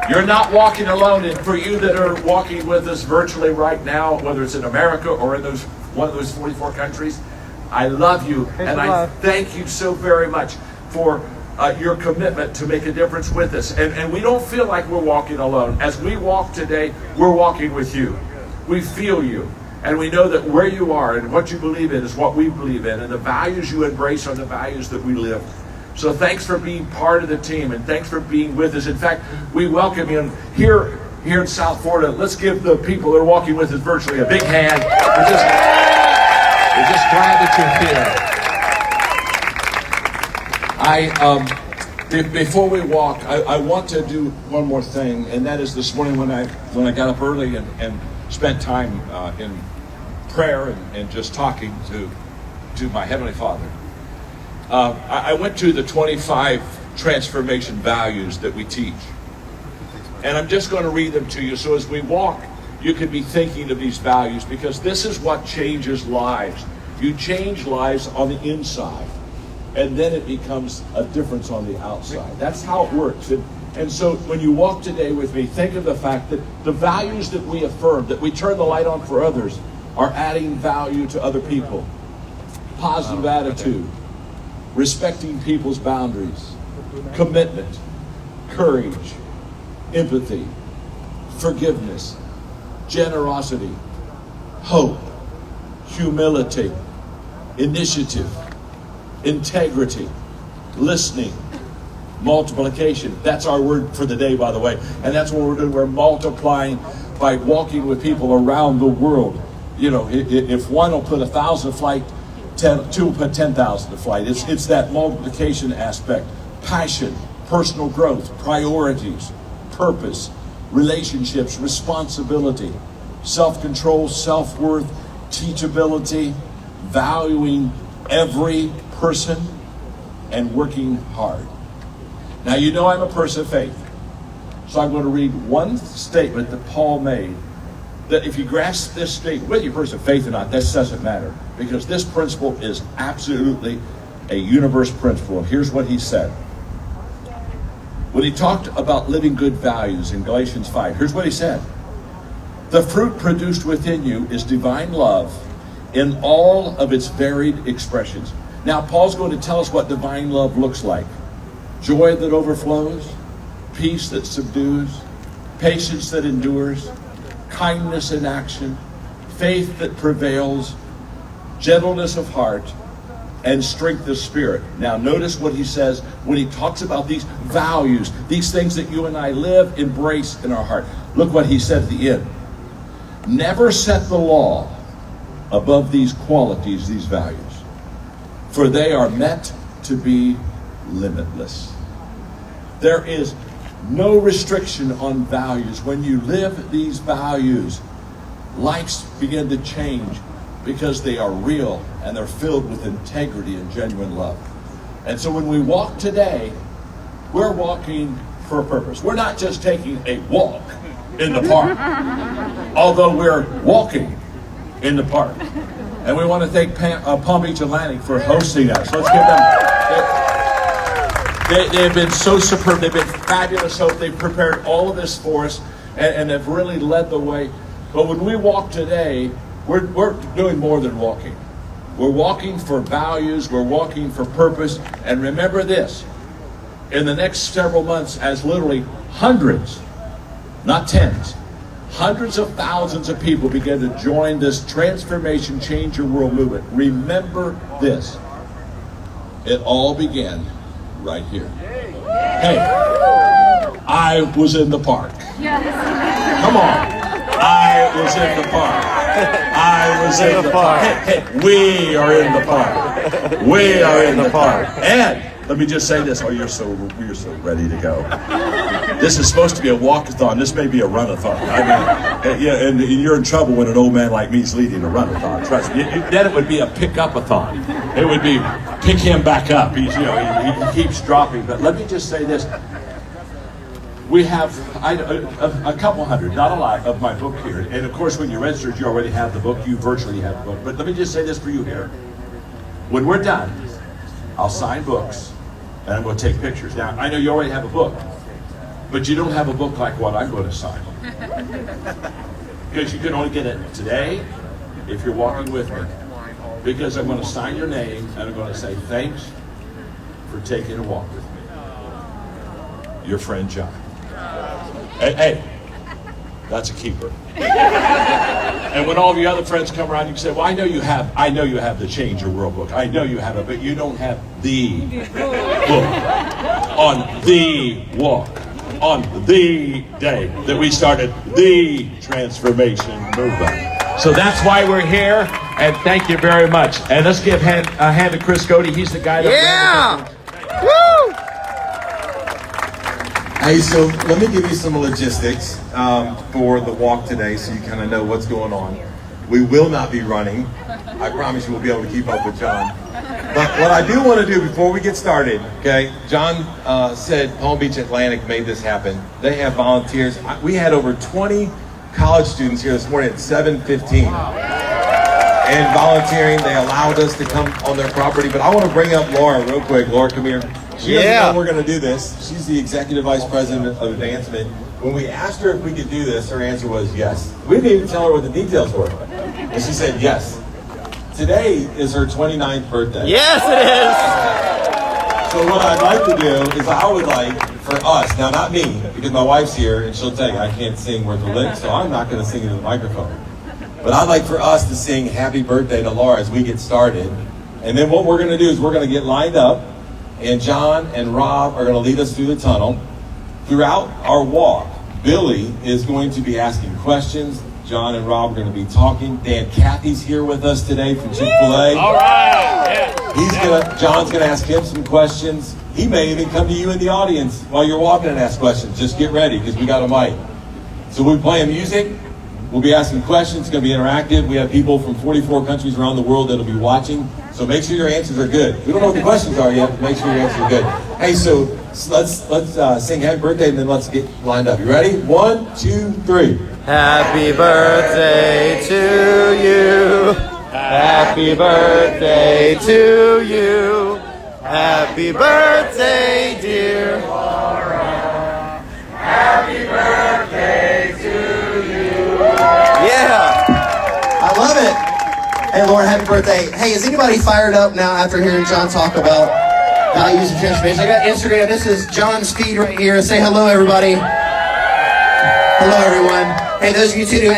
You're not walking alone. And for you that are walking with us virtually right now, whether it's in America or in one of those 44 countries, I love you, and I thank you so very much for your commitment to make a difference with us. And we don't feel like we're walking alone. As we walk today, we're walking with you. We feel you. And we know that where you are and what you believe in is what we believe in. And the values you embrace are the values that we live. So thanks for being part of the team, and thanks for being with us. In fact, we welcome you here in South Florida. Let's give the people that are walking with us virtually a big hand. We're just glad that you're here. Before we walk, I want to do one more thing, and that is this morning when I got up early and spent time in prayer and just talking to my Heavenly Father. I went to the 25 transformation values that we teach. And I'm just going to read them to you. So as we walk, you can be thinking of these values, because this is what changes lives. You change lives on the inside, and then it becomes a difference on the outside. That's how it works. And so when you walk today with me, think of the fact that the values that we affirm, that we turn the light on for others, are adding value to other people. Positive attitude, respecting people's boundaries, commitment, courage, empathy, forgiveness, generosity, hope, humility, initiative, integrity, listening, multiplication. That's our word for the day, by the way. And that's what we're doing. We're multiplying by walking with people around the world. You know, if one will put 1,000 to flight, two will put 10,000 to flight. It's that multiplication aspect. Passion, personal growth, priorities, purpose, relationships, responsibility, self-control, self-worth, teachability, valuing every person, and working hard. Now, you know I'm a person of faith. So I'm going to read one statement that Paul made, that if you grasp this statement, whether you're a person of faith or not, this doesn't matter, because this principle is absolutely a universal principle. And here's what he said. When he talked about living good values in Galatians 5, here's what he said. The fruit produced within you is divine love in all of its varied expressions. Now, Paul's going to tell us what divine love looks like. Joy that overflows, peace that subdues, patience that endures, kindness in action, faith that prevails, gentleness of heart, and strength of spirit. Now, notice what he says when he talks about these values, these things that you and I live, embrace in our heart. Look what he said at the end. Never set the law above these qualities, these values, for they are meant to be limitless. There is no restriction on values. When you live these values, lives begin to change because they are real and they're filled with integrity and genuine love. And so when we walk today, we're walking for a purpose. We're not just taking a walk in the park, although we're walking in the park. And we want to thank Palm Beach Atlantic for hosting us. Let's give them. They have been so superb. They've been fabulous. So they've prepared all of this for us and have really led the way. But when we walk today, we're doing more than walking. We're walking for values. We're walking for purpose. And remember this. In the next several months, as literally hundreds, not tens, hundreds of thousands of people begin to join this transformation, change your world movement. Remember this. It all began right here. Hey, I was in the park. Come on. I was in the park. I was in the park. Hey, we are in the park. We are in the park. And let me just say this. Oh, you're so ready to go. This is supposed to be a walkathon. This may be a runathon. I mean, yeah, and you're in trouble when an old man like me is leading a runathon. Trust me. Then it would be a pick-up-a-thon. It would be pick him back up. He keeps dropping. But let me just say this. We have a couple hundred, not a lot, of my book here. And of course, when you registered, you already have the book. You virtually have the book. But let me just say this for you here. When we're done, I'll sign books, and I'm going to take pictures. Now, I know you already have a book. But you don't have a book like what I'm going to sign. Because you can only get it today if you're walking with me. Because I'm going to sign your name and I'm going to say thanks for taking a walk with me. Your friend John. Hey, that's a keeper. And when all of your other friends come around, you can say, well, I know you have the Change Your World book. I know you have it, but you don't have the book on the walk, on the day that we started the transformation movement. So that's why we're here, and thank you very much. And let's give a hand to Chris Godey. He's the guy that Woo! Hey, so let me give you some logistics for the walk today so you kind of know what's going on. We will not be running. I promise you we'll be able to keep up with John. But what I do want to do before we get started, okay, John said Palm Beach Atlantic made this happen. They have volunteers. We had over 20 college students here this morning at 7:15. And volunteering, they allowed us to come on their property. But I want to bring up Laura real quick. Laura, come here. She doesn't know we're going to do this. She's the Executive Vice President of Advancement. When we asked her if we could do this, her answer was yes. We didn't even tell her what the details were. And she said yes. Today is her 29th birthday. Yes, it is. So what I'd like to do is I would like for us, now not me, because my wife's here and she'll tell you I can't sing worth a lick, so I'm not going to sing into the microphone. But I'd like for us to sing happy birthday to Laura as we get started. And then what we're going to do is we're going to get lined up, and John and Rob are going to lead us through the tunnel. Throughout our walk, Billy is going to be asking questions. John and Rob are going to be talking. Dan Cathy's here with us today from Chick-fil-A. All right. Yeah. John's going to ask him some questions. He may even come to you in the audience while you're walking and ask questions. Just get ready because we got a mic. So we'll be playing music. We'll be asking questions. It's going to be interactive. We have people from 44 countries around the world that will be watching. So make sure your answers are good. We don't know what the questions are yet, but make sure your answers are good. Hey, so let's sing happy birthday and then let's get lined up. You ready? 1, 2, 3. Happy birthday to you. Happy birthday to you. Happy birthday, dear Laura. Happy birthday to you. Yeah. I love it. Hey, Laura, happy birthday. Hey, is anybody fired up now after hearing John talk about values and transformation? I got Instagram. This is John's feed right here. Say hello, everybody. Hello, everyone. Hey, those of you tuning in.